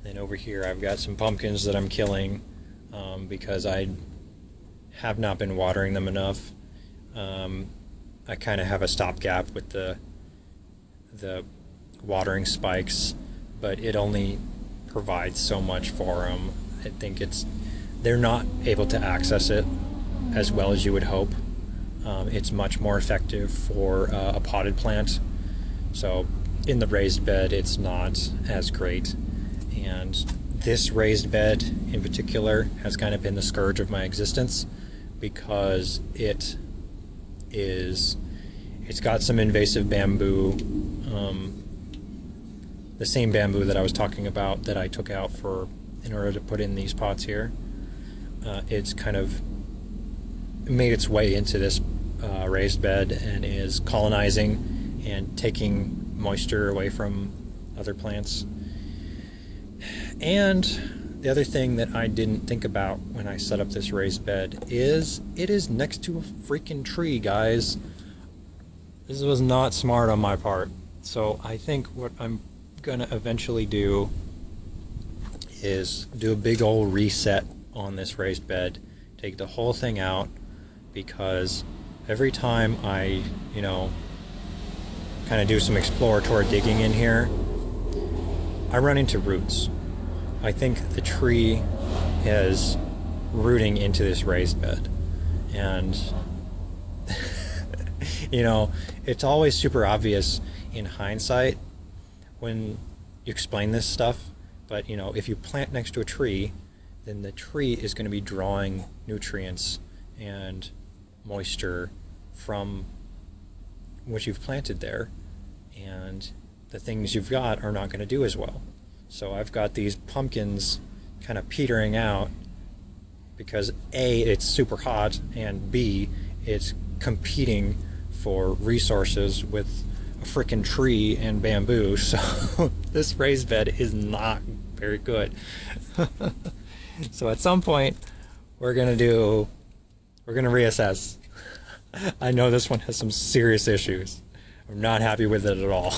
Then over here I've got some pumpkins that I'm killing because I have not been watering them enough. I kind of have a stopgap with the watering spikes, but it only provides so much for them. I think they're not able to access it as well as you would hope. It's much more effective for a potted plant. So in the raised bed, it's not as great. And this raised bed in particular has kind of been the scourge of my existence because it's got some invasive bamboo, the same bamboo that I was talking about that I took out in order to put in these pots here. It's kind of made its way into this raised bed and is colonizing and taking moisture away from other plants. And the other thing that I didn't think about when I set up this raised bed is it is next to a freaking tree, guys. This was not smart on my part. So I think what I'm gonna eventually do is do a big old reset on this raised bed, take the whole thing out, because every time I, kind of do some exploratory digging in here, I run into roots. I think the tree is rooting into this raised bed, and it's always super obvious in hindsight when you explain this stuff, but if you plant next to a tree, then the tree is going to be drawing nutrients and moisture from what you've planted there, and the things you've got are not going to do as well. So I've got these pumpkins kind of petering out because A, it's super hot, and B, it's competing for resources with a frickin' tree and bamboo. So this raised bed is not very good. So at some point we're gonna reassess. I know this one has some serious issues. I'm not happy with it at all.